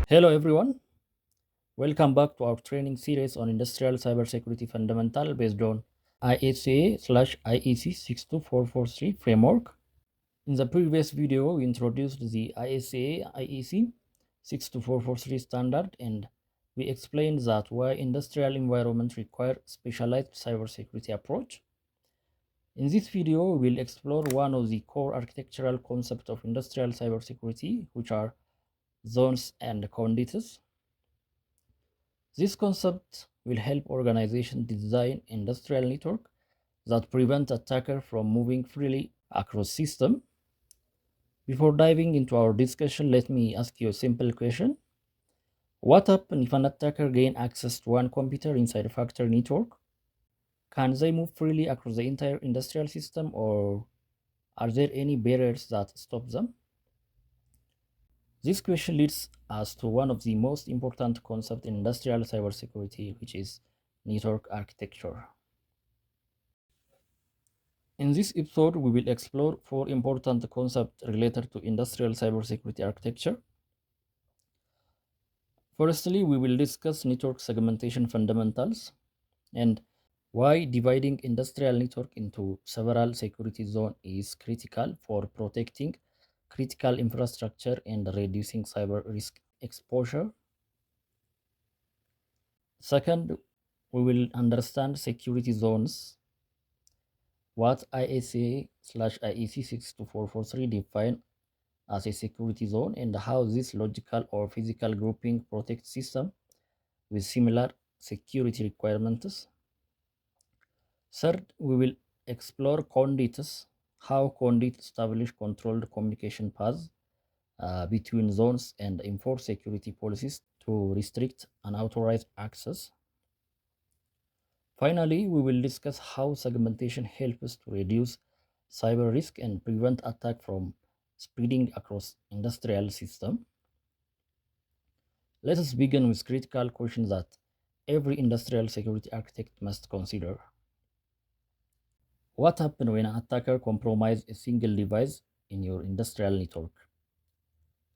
Hello everyone, welcome back to our training series on industrial cybersecurity fundamental based on ISA/IEC 62443 framework. In the previous video, we introduced the ISA/IEC 62443 standard and we explained that why industrial environments require specialized cybersecurity approach. In this video, we will explore one of the core architectural concepts of industrial cybersecurity, which are zones and conduits. This concept will help organizations design industrial network that prevent attacker from moving freely across system. Before diving into our discussion, let me ask you a simple question. What happens if an attacker gain access to one computer inside a factory network? Can they move freely across the entire industrial system, or are there any barriers that stop them? This question leads us to one of the most important concepts in industrial cybersecurity, which is network architecture. In this episode, we will explore four important concepts related to industrial cybersecurity architecture. Firstly, we will discuss network segmentation fundamentals and why dividing industrial network into several security zones is critical for protecting critical infrastructure and reducing cyber risk exposure. Second, we will understand security zones, what ISA/IEC 62443 define as a security zone and how this logical or physical grouping protects system with similar security requirements. Third, we will explore conduits, how conduits establish controlled communication paths between zones and enforce security policies to restrict unauthorized access. Finally, we will discuss how segmentation helps to reduce cyber risk and prevent attack from spreading across industrial system. Let us begin with critical questions that every industrial security architect must consider. What happens when an attacker compromises a single device in your industrial network?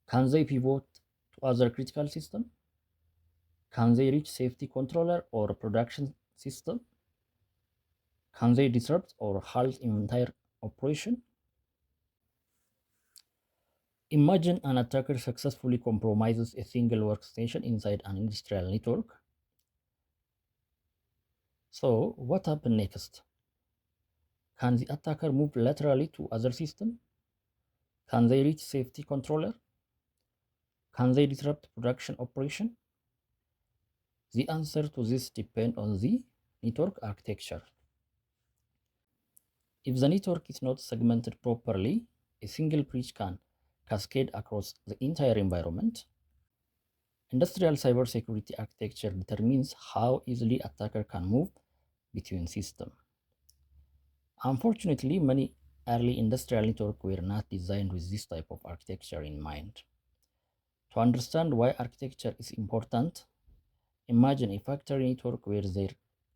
Can they pivot to other critical system? Can they reach safety controller or production system? Can they disrupt or halt entire operation? Imagine an attacker successfully compromises a single workstation inside an industrial network. So, what happens next? Can the attacker move laterally to other system? Can they reach safety controller? Can they disrupt production operation? The answer to this depends on the network architecture. If the network is not segmented properly, a single breach can cascade across the entire environment. Industrial cybersecurity architecture determines how easily attacker can move between systems. Unfortunately, many early industrial networks were not designed with this type of architecture in mind. To understand why architecture is important, imagine a factory network where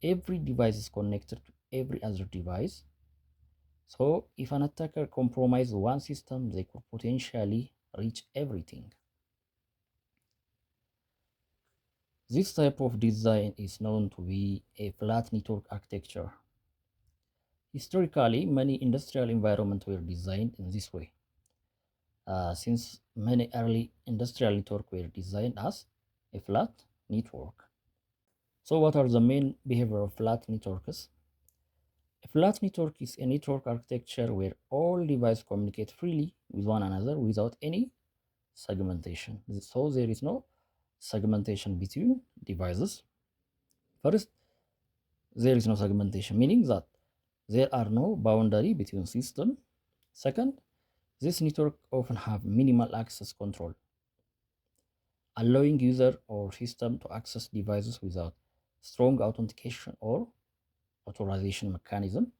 every device is connected to every other device. So if an attacker compromises one system, they could potentially reach everything. This type of design is known to be a flat network architecture. Historically, many industrial environments were designed in this way, since many early industrial networks were designed as a flat network. So what are the main behavior of flat networks? A flat network is a network architecture where all devices communicate freely with one another without any segmentation. So there is no segmentation between devices. First, there is no segmentation, meaning that there are no boundary between systems. Second, this network often have minimal access control, allowing user or system to access devices without strong authentication or authorization mechanism.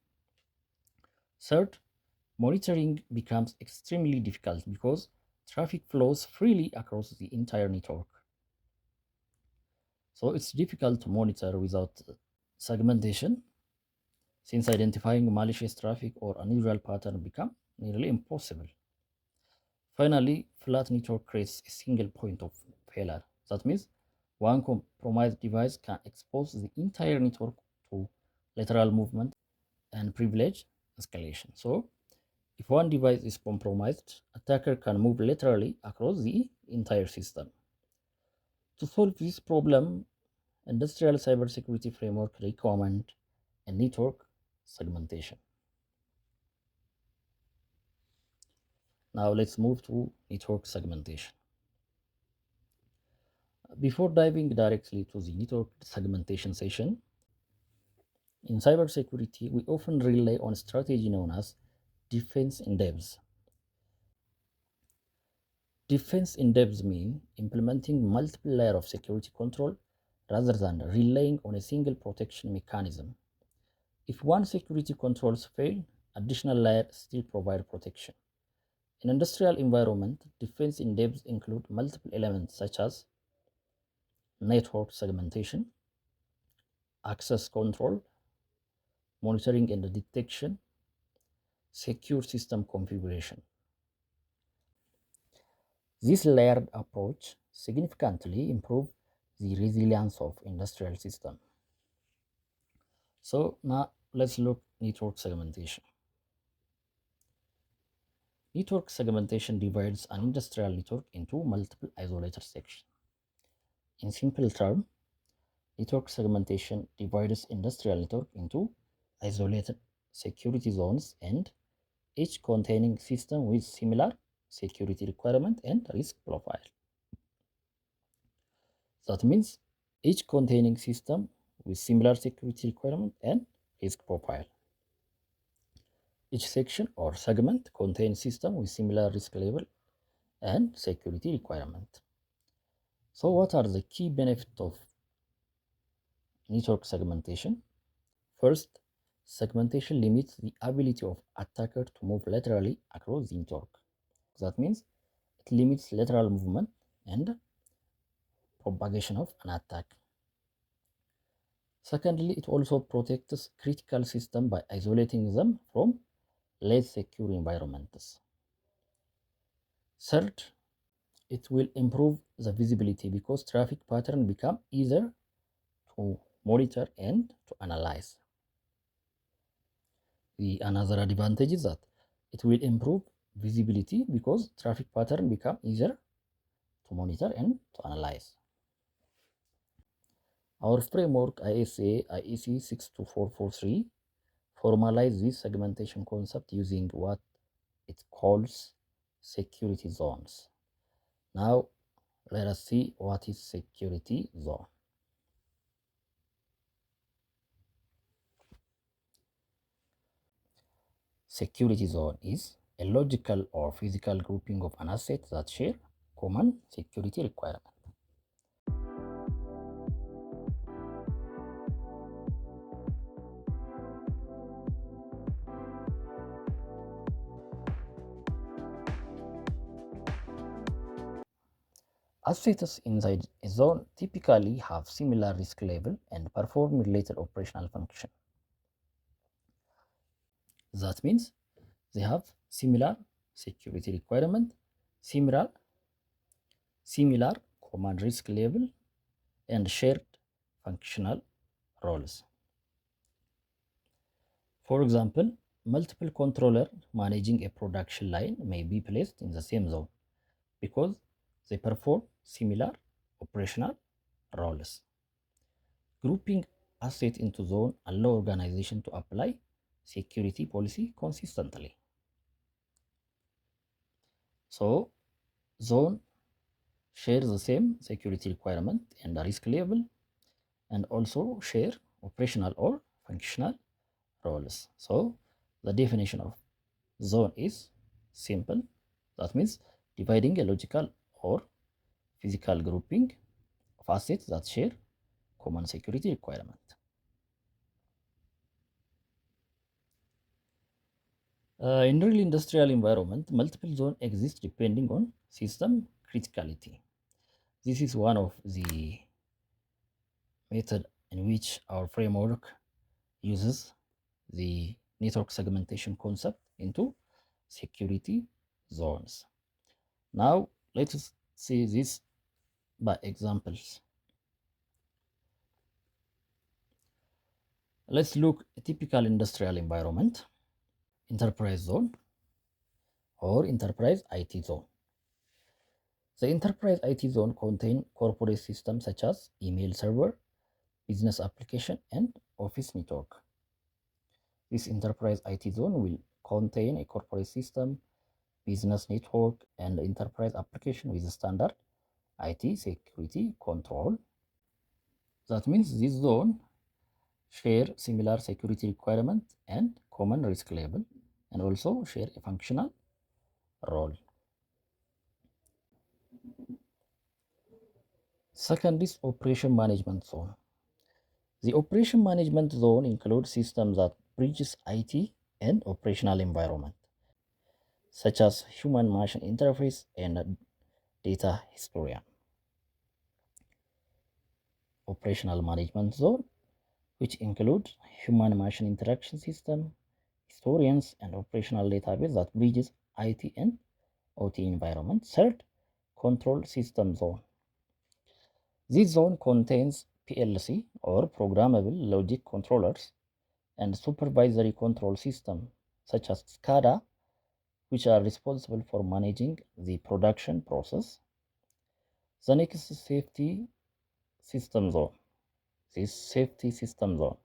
Third, monitoring becomes extremely difficult because traffic flows freely across the entire network. So it's difficult to monitor without segmentation, since identifying malicious traffic or unusual pattern become nearly impossible. Finally, flat network creates a single point of failure. That means one compromised device can expose the entire network to lateral movement and privilege escalation. So if one device is compromised, attacker can move laterally across the entire system. To solve this problem, industrial cybersecurity framework recommend a network segmentation. Now let's move to network segmentation. Before diving directly to the network segmentation session, in cybersecurity, we often rely on a strategy known as defense in depth. Defense in depth means implementing multiple layers of security control rather than relying on a single protection mechanism. If one security controls fail, additional layers still provide protection. In industrial environment, defense in depth include multiple elements such as network segmentation, access control, monitoring and detection, secure system configuration. This layered approach significantly improves the resilience of industrial system. So now let's look network segmentation. Network segmentation divides an industrial network into multiple isolated sections. In simple terms, network segmentation divides industrial network into isolated security zones and each containing system with similar security requirement and risk profile. That means each containing system with similar security requirement and risk profile. Each section or segment contains system with similar risk level and security requirement. So what are the key benefits of network segmentation? First, segmentation limits the ability of attacker to move laterally across the network. That means it limits lateral movement and propagation of an attack. Secondly, it also protects critical systems by isolating them from less secure environments. Third, it will improve the visibility because traffic patterns become easier to monitor and to analyze. The another advantage is that it will improve visibility because traffic patterns become easier to monitor and to analyze. Our framework IEC 62443 formalize this segmentation concept using what it calls security zones. Now, let us see what is security zone. Security zone is a logical or physical grouping of an asset that share common security requirements. Assets inside a zone typically have similar risk level and perform related operational function. That means they have similar security requirement, similar command risk level, and shared functional roles. For example, multiple controllers managing a production line may be placed in the same zone because they perform similar operational roles. Grouping assets into zone allow organization to apply security policy consistently. So, zone shares the same security requirement and risk level and also share operational or functional roles. So, the definition of zone is simple. That means dividing a logical or physical grouping of assets that share common security requirement. In real industrial environment, multiple zones exist depending on system criticality. This is one of the method in which our framework uses the network segmentation concept into security zones. Now, let us see this by examples. Let's look at a typical industrial environment, enterprise zone or enterprise IT zone. The enterprise IT zone contains corporate systems such as email server, business application, and office network. This enterprise IT zone will contain a corporate system, business network, and enterprise application with standard IT security control. That means this zone share similar security requirement and common risk level, and also share a functional role. Second is operation management zone. The operation management zone includes systems that bridges IT and operational environment, such as human-machine interface and data historian. Operational management zone, which includes human-machine interaction system, historians, and operational database that bridges IT and OT environment. Third, control system zone. This zone contains PLC or programmable logic controllers and supervisory control system such as SCADA, which are responsible for managing the production process. The next is safety system zone. This safety system zone.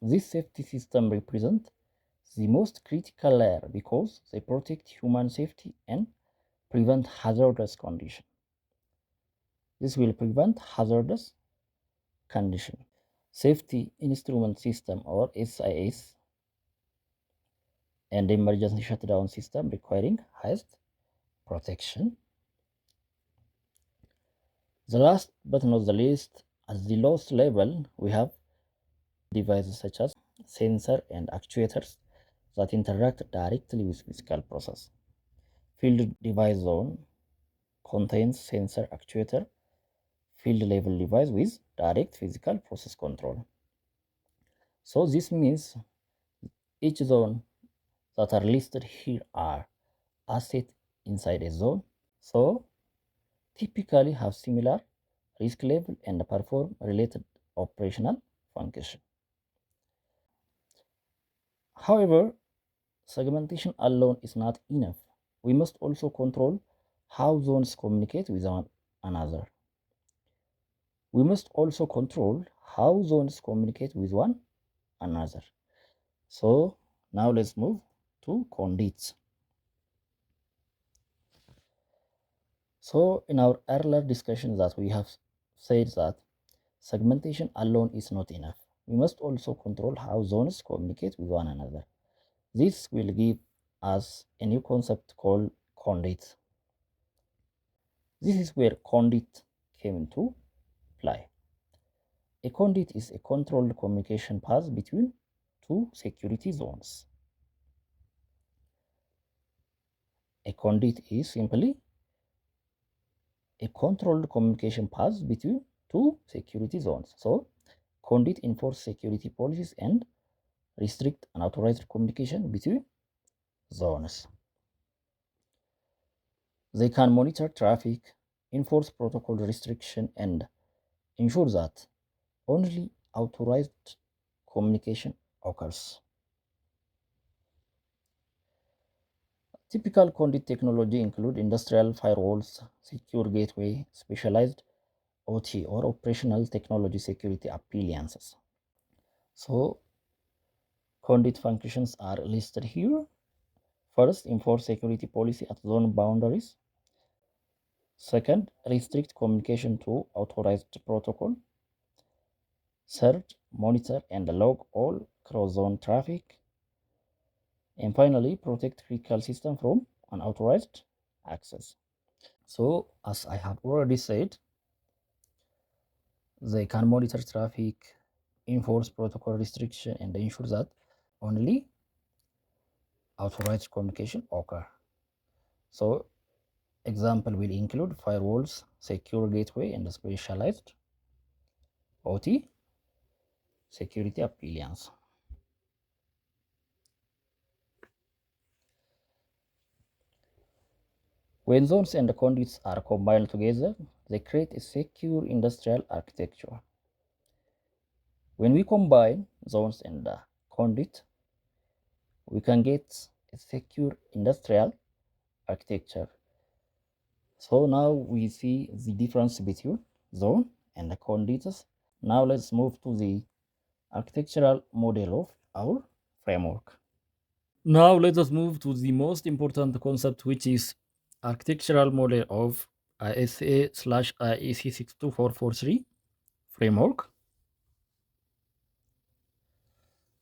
This safety system represents the most critical layer because they protect human safety and prevent hazardous condition. This will prevent hazardous condition. Safety instrument system or SIS and emergency shutdown system requiring highest protection. The last but not the least, at the lowest level, we have devices such as sensor and actuators that interact directly with physical process. Field device zone contains sensor actuator field level device with direct physical process control. So this means each zone that are listed here are assets inside a zone. So typically have similar risk level and perform related operational function. However, segmentation alone is not enough. We must also control how zones communicate with one another. We must also control how zones communicate with one another. So now let's move to conduits. So in our earlier discussion that we have said that segmentation alone is not enough. We must also control how zones communicate with one another. This will give us a new concept called conduit. This is where conduit came into play. A conduit is a controlled communication path between two security zones. A conduit is simply a controlled communication path between two security zones. So, conduit enforce security policies and restrict unauthorized communication between zones. They can monitor traffic, enforce protocol restriction, and ensure that only authorized communication occurs. Typical conduit technology include industrial firewalls, secure gateway, specialized OT or operational technology security appliances. So conduit functions are listed here. First, enforce security policy at zone boundaries. Second, restrict communication to authorized protocol. Third, monitor and log all cross-zone traffic. And finally, protect critical system from unauthorized access. So, as I have already said, they can monitor traffic, enforce protocol restriction, and ensure that only authorized communication occur. So, example will include firewalls, secure gateway, and specialized OT security appliance. When zones and conduits are combined together, they create a secure industrial architecture. When we combine zones and conduit, we can get a secure industrial architecture. So now we see the difference between zone and the conduits. Now let's move to the architectural model of our framework. Now let us move to the most important concept, which is architectural model of ISA/IEC 62443 framework.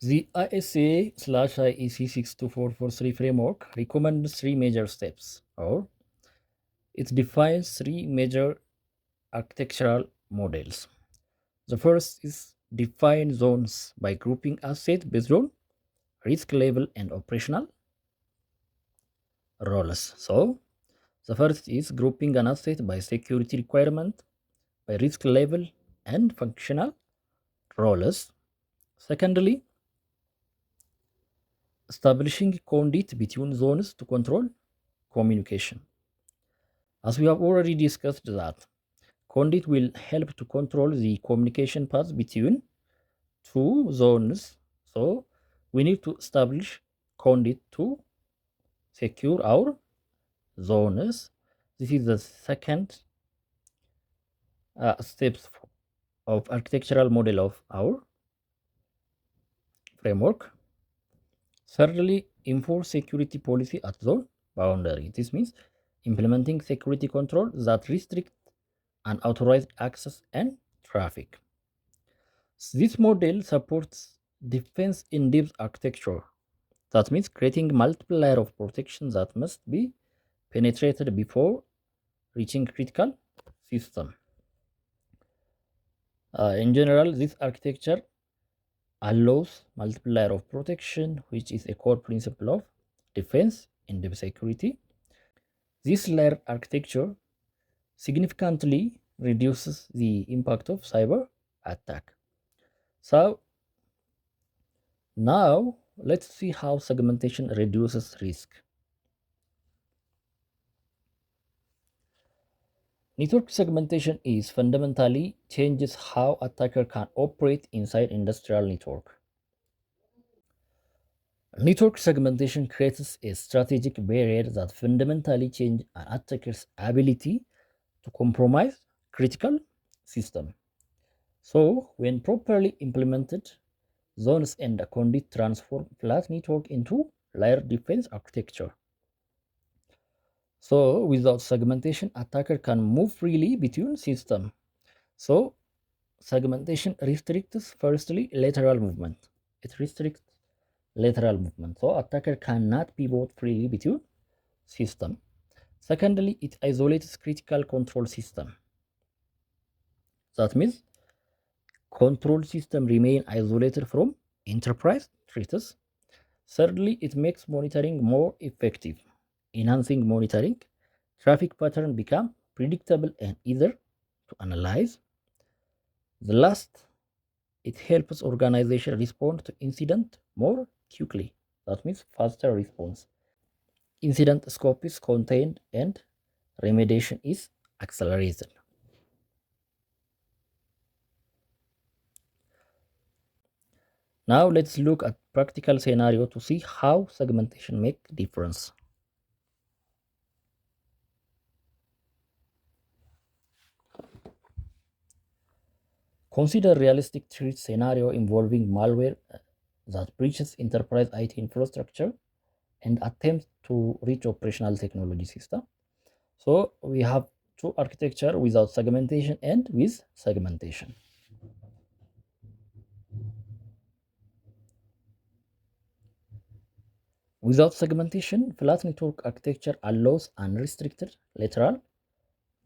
The ISA/IEC 62443 framework recommends three major steps, or it defines three major architectural models. The first is define zones by grouping assets based on risk level and operational roles. So the first is grouping an asset by security requirement, by risk level and functional roles. Secondly, establishing conduit between zones to control communication. As we have already discussed that conduit will help to control the communication paths between two zones. So we need to establish conduit to secure our zones. This is the second steps of architectural model of our framework. Thirdly, enforce security policy at zone boundary. This means implementing security control that restrict unauthorized access and traffic. This model supports defense in depth architecture. That means creating multiple layer of protection that must be penetrated before reaching critical system. In general, this architecture allows multiple layer of protection, which is a core principle of defense in depth security. This layer architecture significantly reduces the impact of cyber attack. So now let's see how segmentation reduces risk. Network segmentation is fundamentally changes how attacker can operate inside industrial network. Network segmentation creates a strategic barrier that fundamentally changes an attacker's ability to compromise critical system. So when properly implemented, zones and conduit transform flat network into layered defense architecture. So without segmentation, attacker can move freely between systems. So segmentation restricts firstly lateral movement. It restricts lateral movement. So attacker cannot pivot freely between system. Secondly, it isolates critical control system. That means control system remain isolated from enterprise threats. Thirdly, it makes monitoring more effective. Enhancing monitoring, traffic pattern become predictable and easier to analyze. The last, it helps organization respond to incident more quickly. That means faster response. Incident scope is contained and remediation is accelerated. Now let's look at practical scenario to see how segmentation make difference. Consider realistic threat scenario involving malware that breaches enterprise IT infrastructure and attempts to reach operational technology system. So we have two architecture without segmentation and with segmentation. Without segmentation, flat network architecture allows unrestricted lateral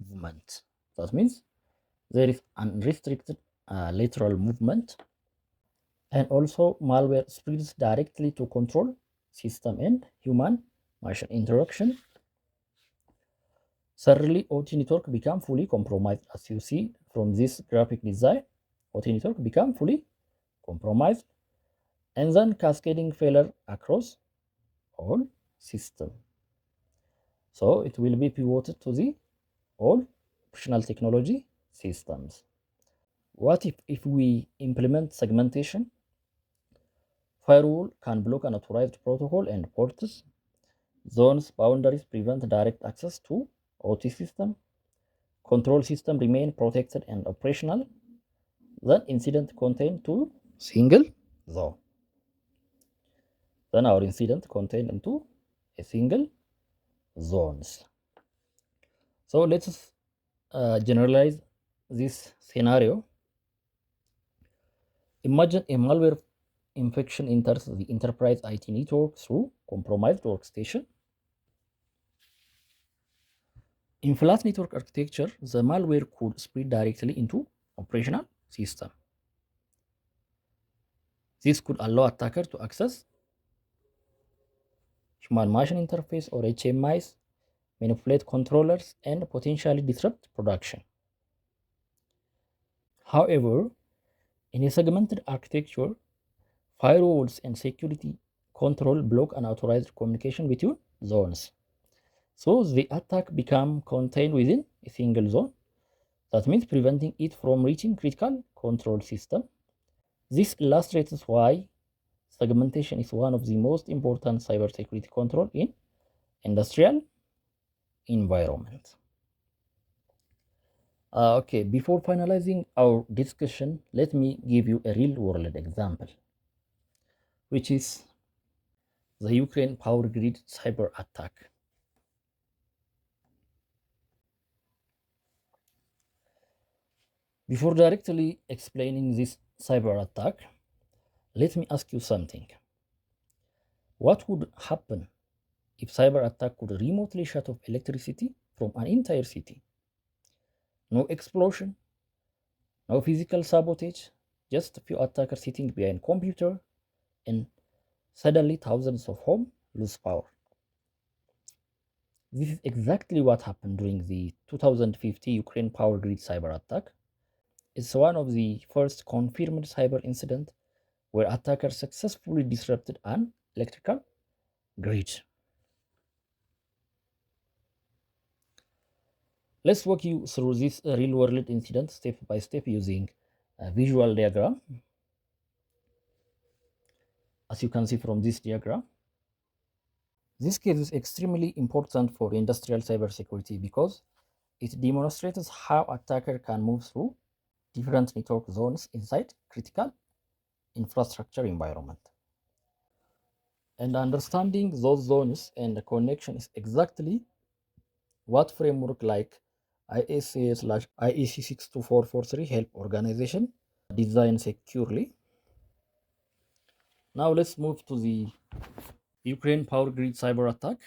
movement. That means there is unrestricted lateral movement, and also malware spreads directly to control system and human machine interaction. Suddenly, OT network become fully compromised. As you see from this graphic design, OT network become fully compromised, and then cascading failure across all system. So it will be pivoted to the all optional technology systems. What if we implement segmentation? Firewall can block unauthorized protocol and ports. Zones boundaries prevent direct access to OT system. Control system remain protected and operational. Then incident contained to single zone. Then our incident contained into a single zones. So let's generalize this scenario. Imagine a malware infection enters the enterprise IT network through compromised workstation. In flat network architecture, the malware could spread directly into operational system. This could allow attacker to access human machine interface or HMIs, manipulate controllers, and potentially disrupt production. However, in a segmented architecture, firewalls and security control block unauthorized communication between zones. So the attack becomes contained within a single zone. That means preventing it from reaching critical control system. This illustrates why segmentation is one of the most important cybersecurity control in industrial environment. Okay, before finalizing our discussion, let me give you a real-world example, which is the Ukraine power grid cyber attack. Before directly explaining this cyber attack, let me ask you something. What would happen if cyber attack could remotely shut off electricity from an entire city? No explosion, no physical sabotage, just a few attackers sitting behind computer, and suddenly thousands of homes lose power. This is exactly what happened during the 2050 Ukraine power grid cyber attack. It's one of the first confirmed cyber incident where attackers successfully disrupted an electrical grid. Let's walk you through this real-world incident step by step using a visual diagram. As you can see from this diagram, this case is extremely important for industrial cybersecurity because it demonstrates how attacker can move through different network zones inside critical infrastructure environment. And understanding those zones and the connection is exactly what framework like IEC/IEC 62443 help organization design securely. Now let's move to the Ukraine power grid cyber attack.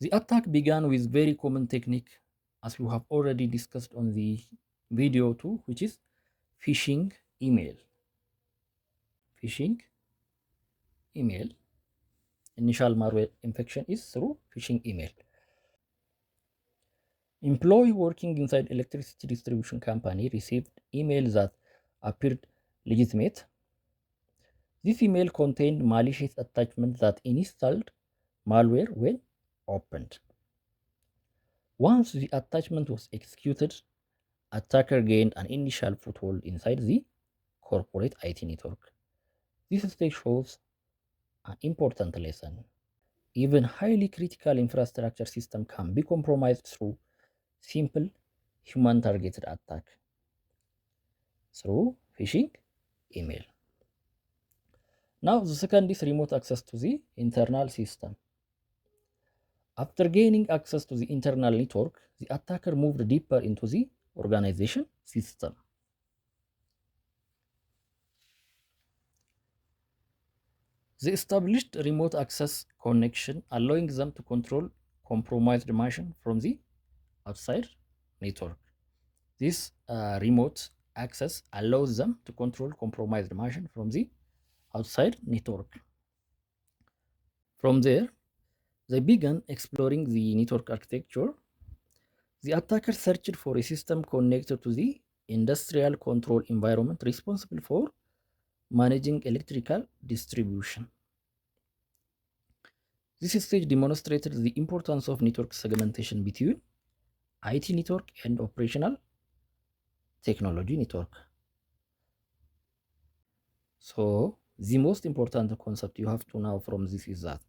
The attack began with very common technique as we have already discussed on the video too, which is phishing email. Phishing email. Initial malware infection is through phishing email. Employee working inside electricity distribution company received emails that appeared legitimate. This email contained malicious attachments that installed malware when opened. Once the attachment was executed, attacker gained an initial foothold inside the corporate IT network. This stage shows an important lesson. Even highly critical infrastructure system can be compromised through simple human-targeted attack through phishing email. Now the second is remote access to the internal system. After gaining access to the internal network, the attacker moved deeper into the organization system. They established remote access connection, allowing them to control compromised machine from the outside network. This remote access allows them to control compromised machine from the outside network. From there, they began exploring the network architecture. The attacker searched for a system connected to the industrial control environment responsible for managing electrical distribution. This stage demonstrated the importance of network segmentation between IT network and operational technology network. So the most important concept you have to know from this is that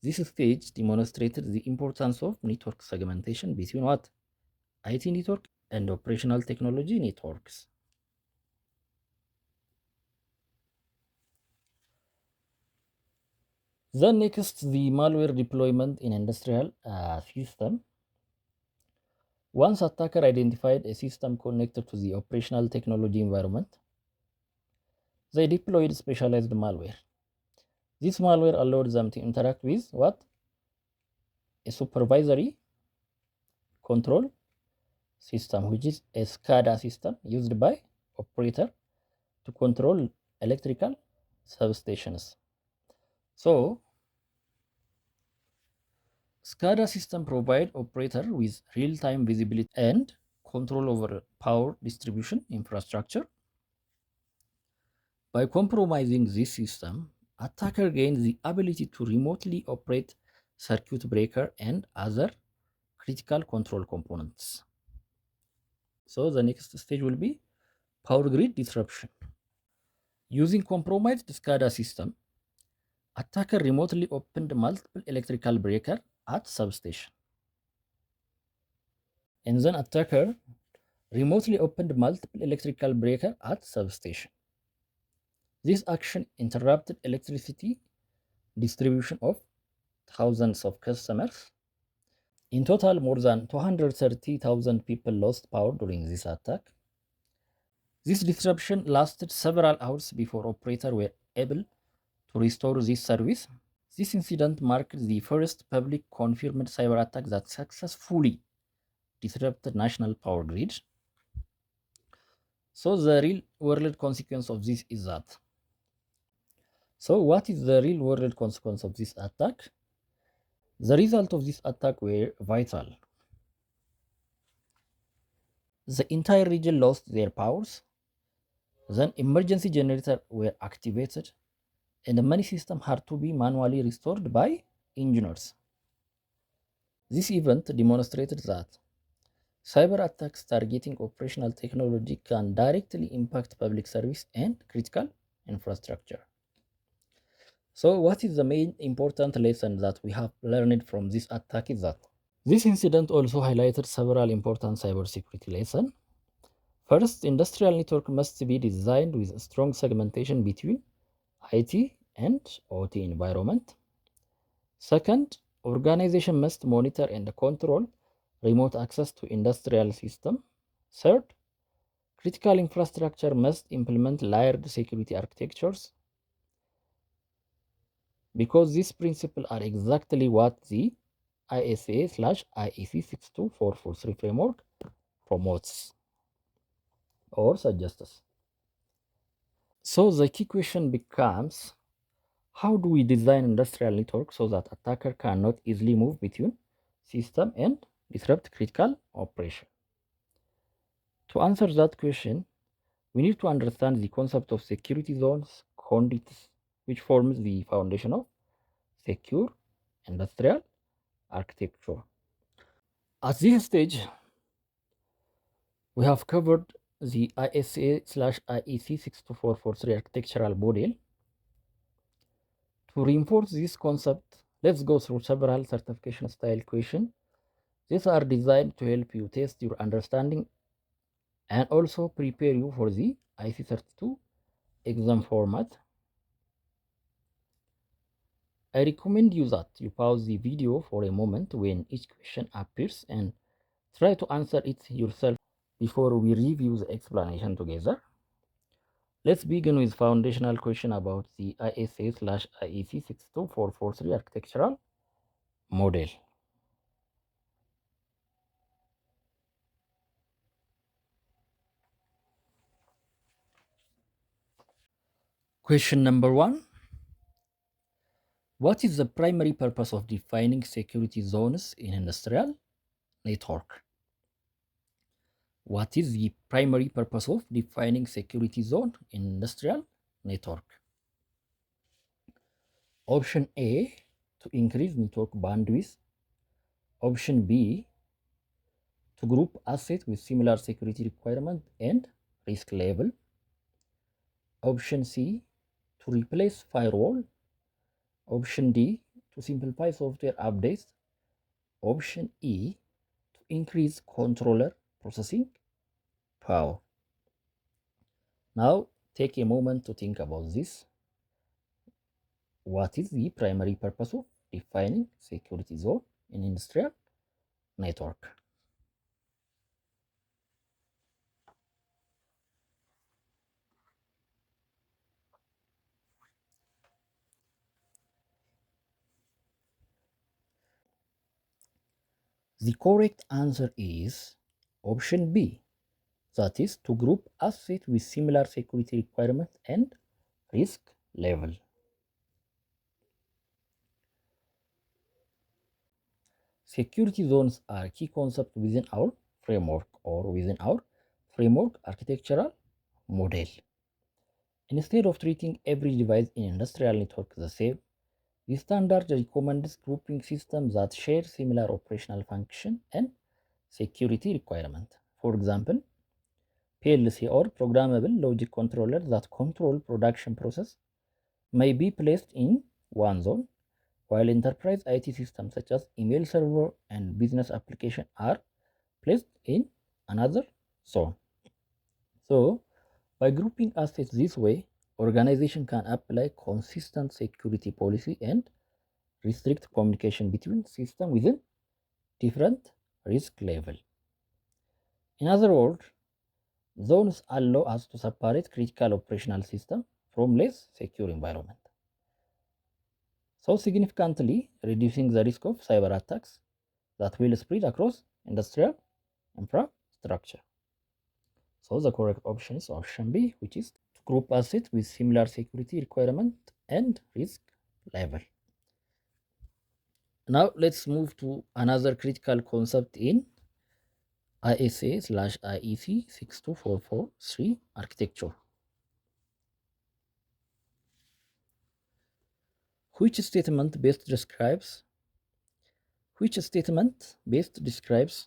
this stage demonstrated the importance of network segmentation between what? IT network and operational technology networks. Then next, the malware deployment in industrial system. Once attacker identified a system connected to the operational technology environment, they deployed specialized malware. This malware allowed them to interact with what? A supervisory control system, which is a SCADA system used by operator to control electrical substations. So SCADA system provide operator with real-time visibility and control over power distribution infrastructure. By compromising this system, attacker gains the ability to remotely operate circuit breaker and other critical control components. So the next stage will be power grid disruption. Using compromised SCADA system, attacker remotely opened multiple electrical breaker at substation. And then attacker remotely opened multiple electrical breaker at substation. This action interrupted electricity distribution of thousands of customers. In total, more than 230,000 people lost power during this attack. This disruption lasted several hours before operators were able to restore this service. This incident marked the first public confirmed cyber attack that successfully disrupted national power grids. So the real world consequence of this is that. So what is the real world consequence of this attack? The result of this attack were vital. The entire region lost their powers. Then emergency generators were activated and many systems had to be manually restored by engineers. This event demonstrated that cyber attacks targeting operational technology can directly impact public service and critical infrastructure. So what is the main important lesson that we have learned from this attack is that this incident also highlighted several important cybersecurity lessons. First, industrial network must be designed with strong segmentation between IT and OT environment. Second, organization must monitor and control remote access to industrial system. Third, critical infrastructure must implement layered security architectures because these principles are exactly what the ISA/IEC 62443 framework promotes or suggests. So the key question becomes, how do we design industrial network so that attacker cannot easily move between system and disrupt critical operation? To answer that question, we need to understand the concept of security zones conduits, which forms the foundation of secure industrial architecture. At this stage, we have covered the ISA/IEC 62443 architectural model. To reinforce this concept, let's go through several certification style questions. These are designed to help you test your understanding and also prepare you for the IC32 exam format. I recommend you that you pause the video for a moment when each question appears and try to answer it yourself before we review the explanation together. Let's begin with foundational question about the ISA/IEC 62443 architectural model. Question number 1. What is the primary purpose of defining security zones in industrial network? What is the primary purpose of defining security zone in industrial network? Option A, to increase network bandwidth. Option B, to group assets with similar security requirement and risk level. Option C, to replace firewall. Option D, to simplify software updates. Option E, to increase controller processing power. Now, take a moment to think about this. What is the primary purpose of defining security zone in industrial network? The correct answer is option B, that is to group assets with similar security requirements and risk level. Security zones are key concepts within our framework or within our framework architectural model. Instead of treating every device in industrial network the same, the standard recommends grouping systems that share similar operational function and security requirement. For example, PLC or programmable logic controllers that control production process may be placed in one zone, while enterprise IT systems such as email server and business application are placed in another zone. So, by grouping assets this way, organization can apply consistent security policy and restrict communication between systems within different risk level. In other words, zones allow us to separate critical operational system from less secure environment, so significantly reducing the risk of cyber attacks that will spread across industrial infrastructure. So the correct option is option B, which is to group assets with similar security requirement and risk level. Now let's move to another critical concept in ISA/IEC 62443 architecture. Which statement best describes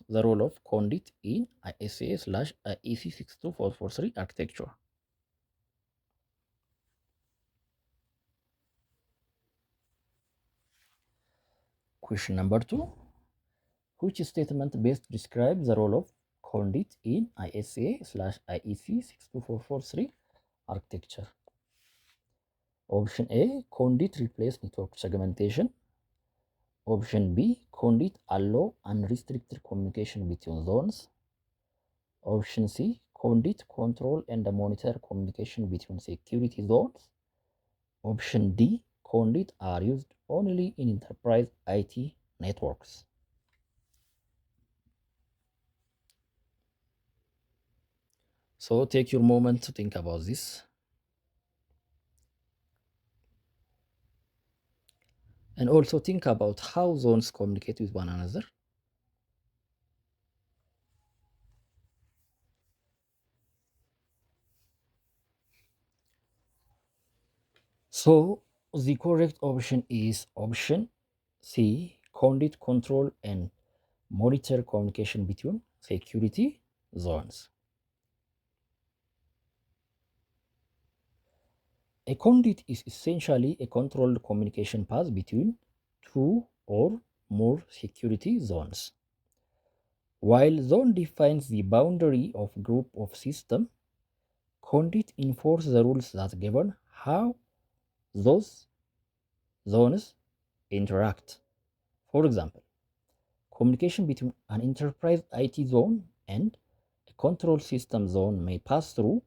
the role of conduit in ISA/IEC 62443 architecture? Question number 2. Which statement best describes the role of conduit in ISA/IEC 62443 architecture? Option A, conduit replace network segmentation. Option B, conduit allow unrestricted communication between zones. Option C, conduit control and monitor communication between security zones. Option D, conduit are used only in enterprise IT networks. So take your moment to think about this. And also think about how zones communicate with one another. So the correct option is option C, conduit control and monitor communication between security zones. A conduit is essentially a controlled communication path between two or more security zones. While zone defines the boundary of group of system, conduit enforces the rules that govern how those zones interact. For example, communication between an enterprise IT zone and a control system zone may pass through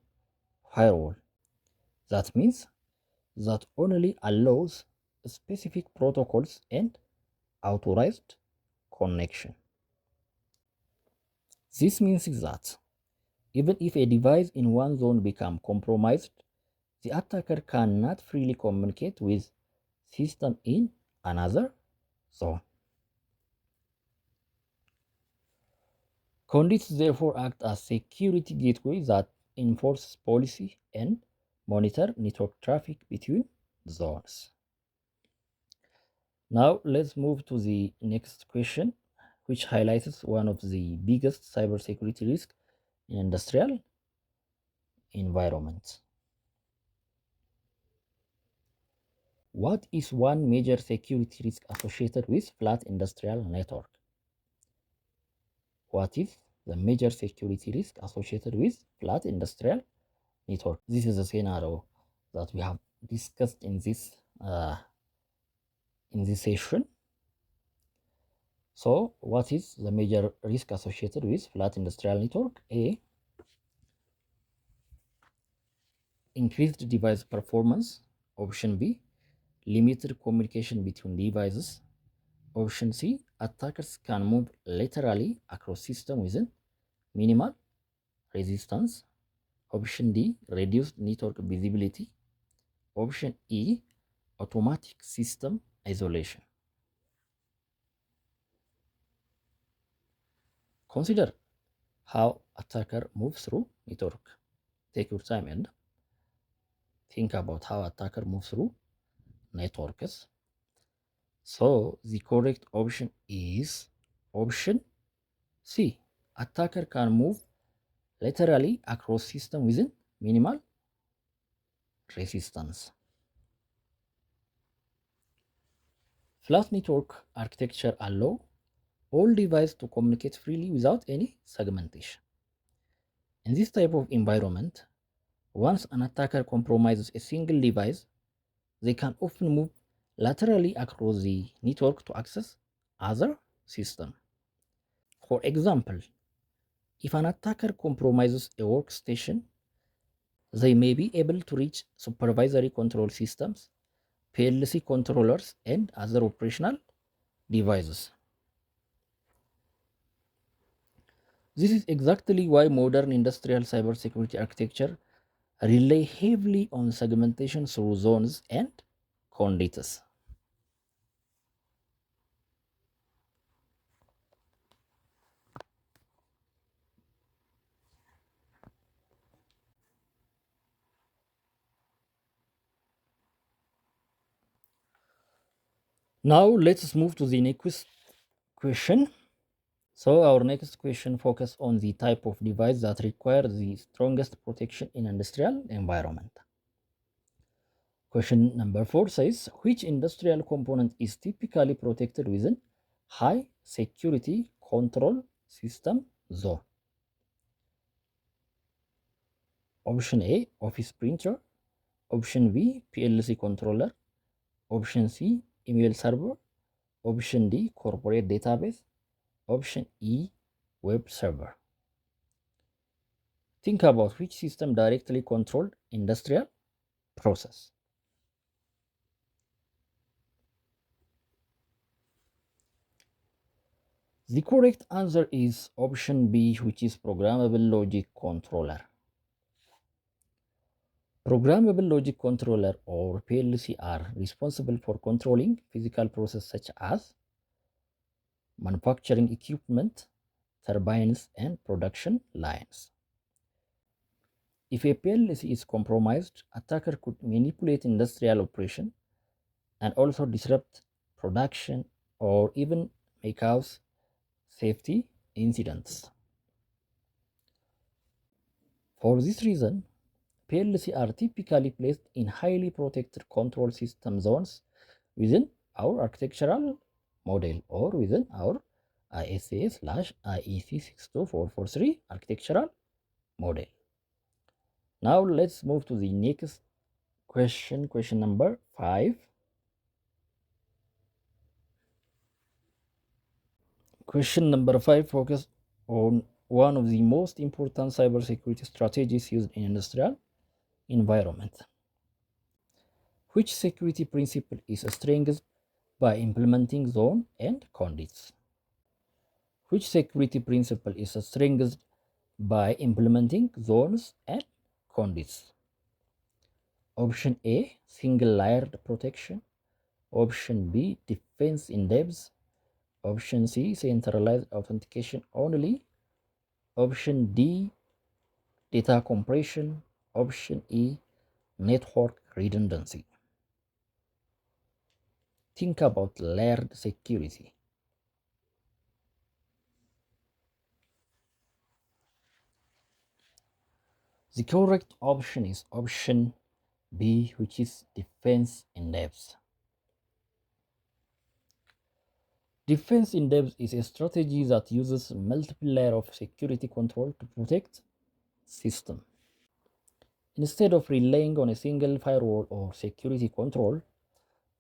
firewall. That means that only allows specific protocols and authorized connection. This means that even if a device in one zone becomes compromised, the attacker cannot freely communicate with system in another zone. Conduits therefore act as security gateways that enforce policy and monitor network traffic between zones. Now let's move to the next question, which highlights one of the biggest cybersecurity risks in industrial environments. What is one major security risk associated with flat industrial network? What is the major security risk associated with flat industrial network? This is a scenario that we have discussed in this session. So, what is the major risk associated with flat industrial network? A. Increased device performance. Option B. Limited communication between devices. Option C. Attackers can move laterally across systems with minimal resistance. Option D. Reduced network visibility. Option E. Automatic system isolation. Consider how attacker moves through network. Take your time and think about how attacker moves through networks. So the correct option is option C. Attacker can move laterally across system within minimal resistance. Flat network architecture allow all devices to communicate freely without any segmentation. In this type of environment, once an attacker compromises a single device, they can often move laterally across the network to access other systems. For example, if an attacker compromises a workstation, they may be able to reach supervisory control systems, PLC controllers, and other operational devices. This is exactly why modern industrial cybersecurity architecture rely heavily on segmentation through zones and conduits. Now let's move to the next question. So our next question focuses on the type of device that require the strongest protection in industrial environment. Question number 4 says, which industrial component is typically protected within high security control system zone? Option A, office printer. Option B, PLC controller. Option C, email server. Option D, corporate database. Option E, web server. Think about which system directly controlled industrial process. The correct answer is option B, which is programmable logic controller. Programmable logic controller or PLC are responsible for controlling physical processes such as manufacturing equipment, turbines, and production lines. If a PLC is compromised, attacker could manipulate industrial operation and also disrupt production or even may cause safety incidents. For this reason, PLC are typically placed in highly protected control system zones within our architectural model or within our ISA/IEC 62443 architectural model. Now let's move to the next question number 5. Question number 5 focuses on one of the most important cybersecurity strategies used in industrial environment. Which security principle is strengthened by implementing zone and conduits? Which security principle is strengthened by implementing zones and conduits? Option A, single layered protection. Option B, defense in depth. Option C, centralized authentication only. Option D, data compression. Option E, network redundancy. think about layered security. The correct option is option B, which is defense in depth. Defense in depth is a strategy that uses multiple layers of security control to protect system. Instead of relying on a single firewall or security control,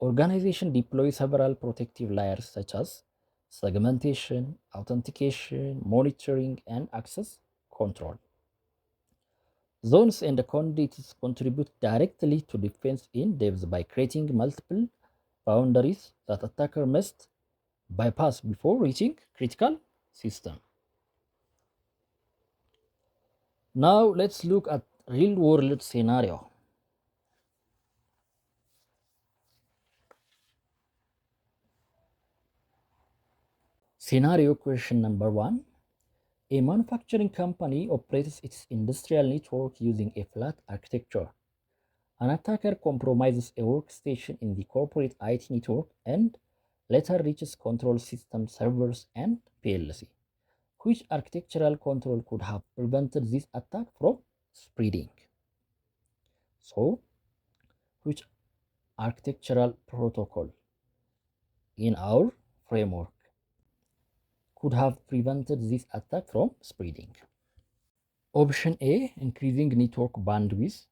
organization deploy several protective layers such as segmentation, authentication, monitoring, and access control. Zones and conduits contribute directly to defense in depth by creating multiple boundaries that attacker must bypass before reaching critical system. Now let's look at real world scenario. Scenario question number 1. A manufacturing company operates its industrial network using a flat architecture. An attacker compromises a workstation in the corporate IT network and later reaches control system servers and PLC. Which architectural control could have prevented this attack from spreading? So, which architectural protocol in our framework could have prevented this attack from spreading? Option A, increasing network bandwidth.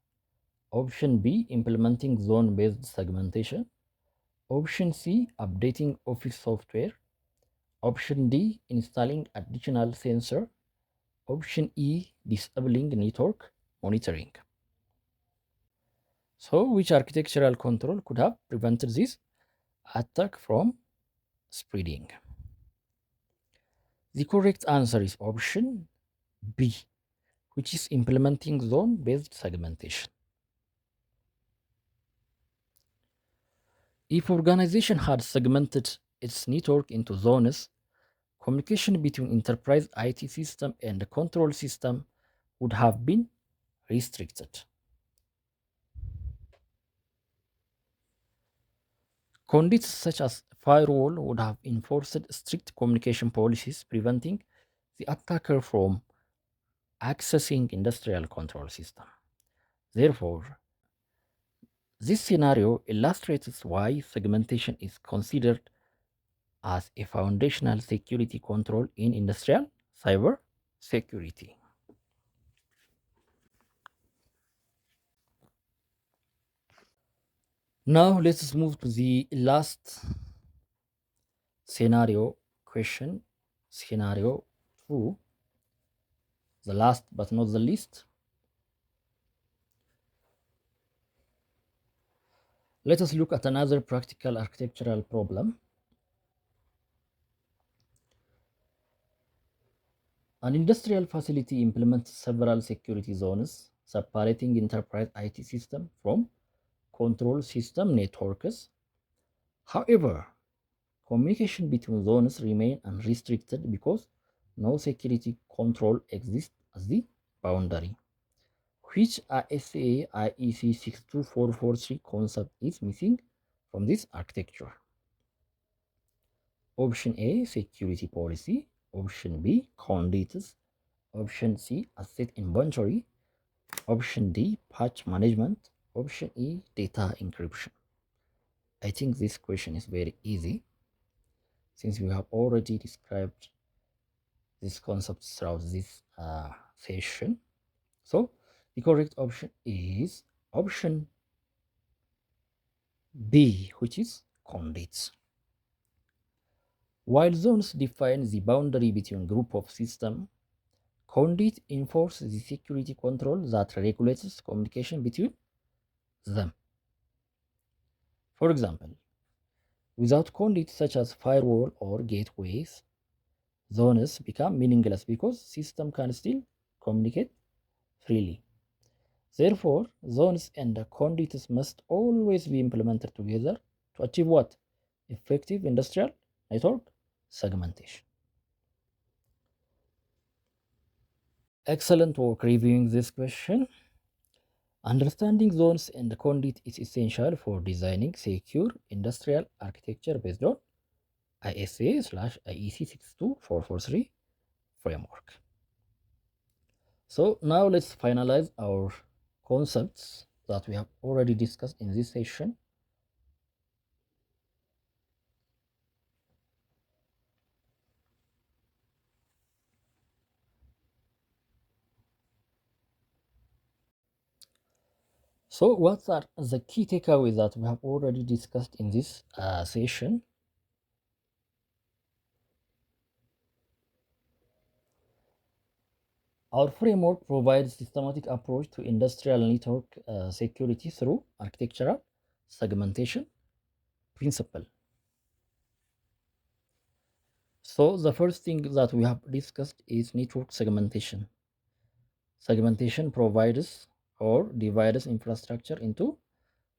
Option B, implementing zone-based segmentation. Option C, updating Office software. Option D, installing additional sensor. Option E, disabling network monitoring. So, which architectural control could have prevented this attack from spreading? The correct answer is option B, which is implementing zone-based segmentation. If organization had segmented its network into zones, communication between enterprise IT system and the control system would have been restricted. Conduits such as firewall would have enforced strict communication policies preventing the attacker from accessing industrial control system. Therefore, this scenario illustrates why segmentation is considered as a foundational security control in industrial cyber security. Now let's move to the last scenario question, scenario 2, the last but not the least. Let us look at another practical architectural problem. An industrial facility implements several security zones, separating enterprise IT system from control system networks. However, communication between zones remain unrestricted because no security control exists as the boundary, which ISA IEC 62443 concept is missing from this architecture. Option A, security policy. Option B, conduits. Option C, asset inventory. Option D, patch management. Option E, data encryption. I think this question is very easy since we have already described this concept throughout this session. So the correct option is option B, which is conduits. While zones define the boundary between group of systems, conduit enforces the security control that regulates communication between them. For example, without conduits such as firewall or gateways, zones become meaningless because system can still communicate freely. Therefore, zones and conduits must always be implemented together to achieve what? Effective industrial network segmentation. Excellent work reviewing this question. Understanding zones and conduit is essential for designing secure industrial architecture based on ISA/IEC 62443 framework. So now let's finalize our concepts that we have already discussed in this session. So what are the key takeaways that we have already discussed in this session? Our framework provides systematic approach to industrial network security through architectural segmentation principle. So the first thing that we have discussed is network segmentation. Segmentation provides or divides infrastructure into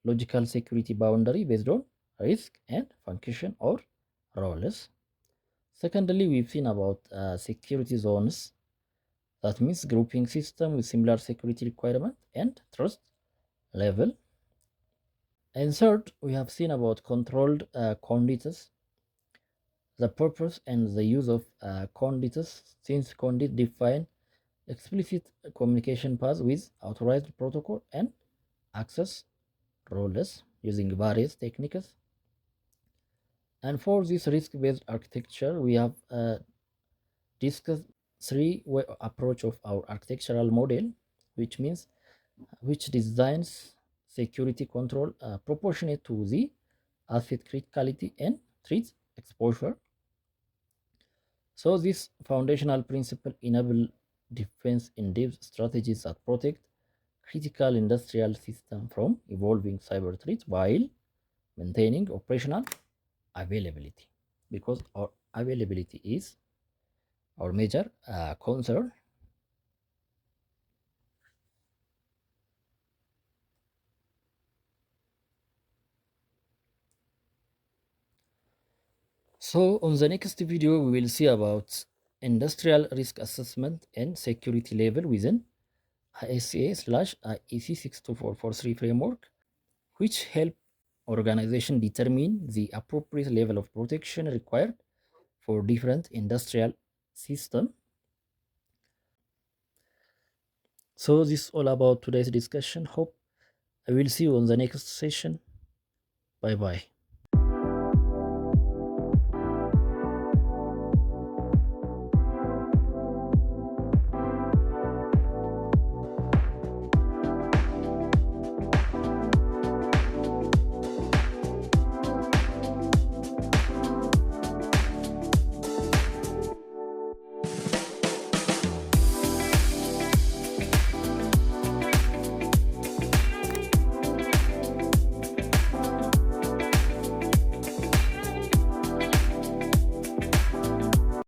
logical security boundary based on risk and function or roles. Secondly, we've seen about security zones. That means grouping system with similar security requirement and trust level. And third, we have seen about controlled conduits, the purpose and the use of conduits, since conduit define explicit communication paths with authorized protocol and access roles using various techniques. And for this risk-based architecture, we have discussed three-way approach of our architectural model, which designs security control proportionate to the asset criticality and threat exposure. So this foundational principle enable defense in depth strategies that protect critical industrial system from evolving cyber threats while maintaining operational availability, because our availability is our major concern. So on the next video, we will see about industrial risk assessment and security level within ISA/IEC 62443 framework, which help organization determine the appropriate level of protection required for different industrial system. So this is all about today's discussion. Hope I will see you on the next session. Bye bye.